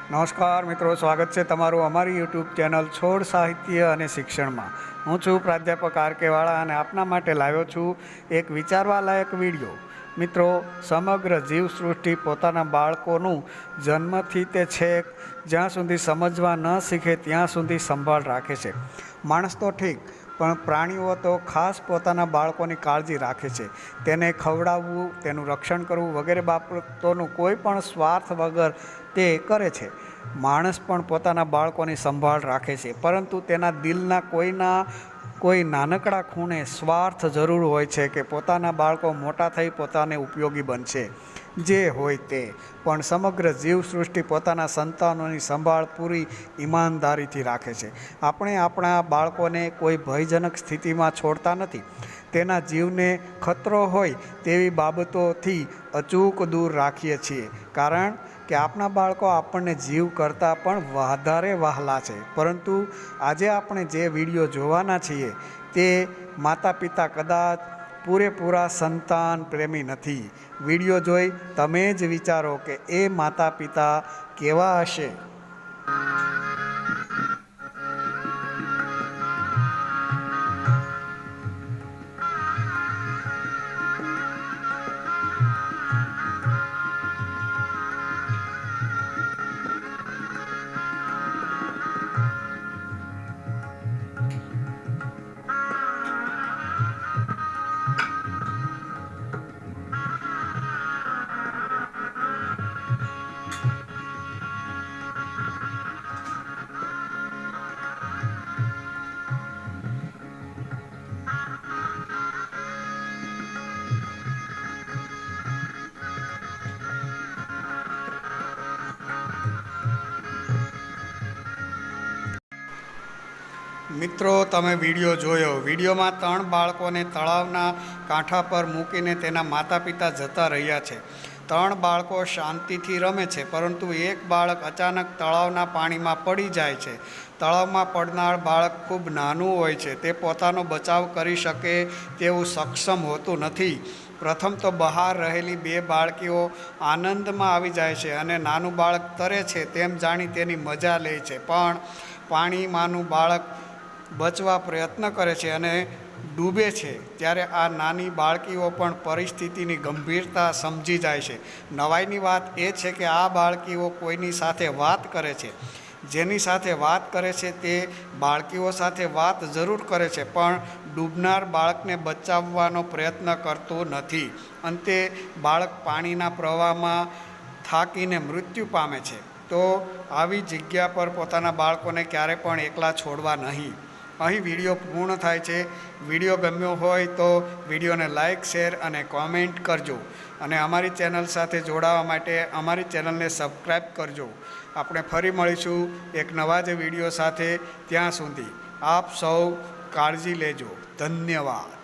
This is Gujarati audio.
નમસ્કાર મિત્રો, સ્વાગત છે તમારું અમારી યુટ્યુબ ચેનલ છોડ સાહિત્ય અને શિક્ષણમાં। હું છું પ્રાધ્યાપક આર કે વાળા અને આપના માટે લાવ્યો છું એક વિચારવા લાયક વિડીયો। મિત્રો, સમગ્ર જીવસૃષ્ટિ પોતાના બાળકોનું જન્મથી તે છેક જ્યાં સુધી સમજવા ન શીખે ત્યાં સુધી સંભાળ રાખે છે। માણસ તો ઠીક, પણ પ્રાણીઓ તો ખાસ પોતાના બાળકોની કાળજી રાખે છે। તેને ખવડાવવું, તેનું રક્ષણ કરવું વગેરે બાબતોનું કોઈ પણ સ્વાર્થ વગર તે કરે છે। માણસ પણ પોતાના બાળકોની સંભાળ રાખે છે, પરંતુ તેના દિલના કોઈ નાનકડા ખૂણે સ્વાર્થ જરૂર હોય છે કે પોતાના બાળકો મોટા થઈ પોતાને ઉપયોગી બનશે। જે હોય તે, પણ સમગ્ર જીવસૃષ્ટિ પોતાના સંતાનોની સંભાળ પૂરી ઈમાનદારીથી રાખે છે। આપણે આપણા બાળકોને કોઈ ભયજનક સ્થિતિમાં છોડતા નથી। તેના જીવને ખતરો હોય તેવી બાબતોથી અચૂક દૂર રાખીએ છીએ, કારણ કે આપણા બાળકો આપણને જીવ કરતાં પણ વધારે વહાલા છે। પરંતુ આજે આપણે જે વિડીયો જોવાના છીએ તે માતા પિતા કદાચ પૂરેપૂરા સંતાન પ્રેમી નથી। વિડીયો જોઈ તમે જ વિચારો કે એ માતા પિતા કેવા હશે। મિત્રો, તમે વિડીયો જોયો। વિડીયોમાં 3 બાળકોને તળાવના કાંઠા પર મૂકીને તેના માતા પિતા જતા રહ્યા છે। 3 બાળકો શાંતિથી રમે છે, પરંતુ એક બાળક અચાનક તળાવના પાણીમાં પડી જાય છે। તળાવમાં પડનાર બાળક ખૂબ નાનું હોય છે। તે પોતાનો બચાવ કરી શકે તેવું સક્ષમ હોતું નથી। પ્રથમ તો બહાર રહેલી 2 બાળકીઓ આનંદમાં આવી જાય છે અને નાનું બાળક તરે છે તેમ જાણી તેની મજા લે છે, પણ પાણીમાંનું બાળક બચવા પ્રયત્ન કરે છે અને ડૂબે છે ત્યારે આ નાની બાળકીઓ પણ પરિસ્થિતિની ગંભીરતા સમજી જાય છે। નવાઈની વાત એ છે કે આ બાળકીઓ કોઈની સાથે વાત કરે છે। જેની સાથે વાત કરે છે તે બાળકીઓ સાથે વાત જરૂર કરે છે, પણ ડૂબનાર બાળકને બચાવવાનો પ્રયત્ન કરતો નથી। અંતે બાળક પાણીના પ્રવાહમાં થાકીને મૃત્યુ પામે છે। તો આવી જગ્યા પર પોતાના બાળકોને ક્યારે પણ એકલા છોડવા નહીં। અહીં વિડીયો પૂર્ણ થાય છે। વિડીયો ગમ્યો હોય તો વિડીયોને લાઇક, શેર અને કોમેન્ટ કરજો અને અમારી ચેનલ સાથે જોડાવા માટે અમારી ચેનલને સબસ્ક્રાઈબ કરજો। આપણે ફરી મળીશું એક નવા જ વિડીયો સાથે। ત્યાં સુધી આપ સૌ કાળજી લેજો। ધન્યવાદ।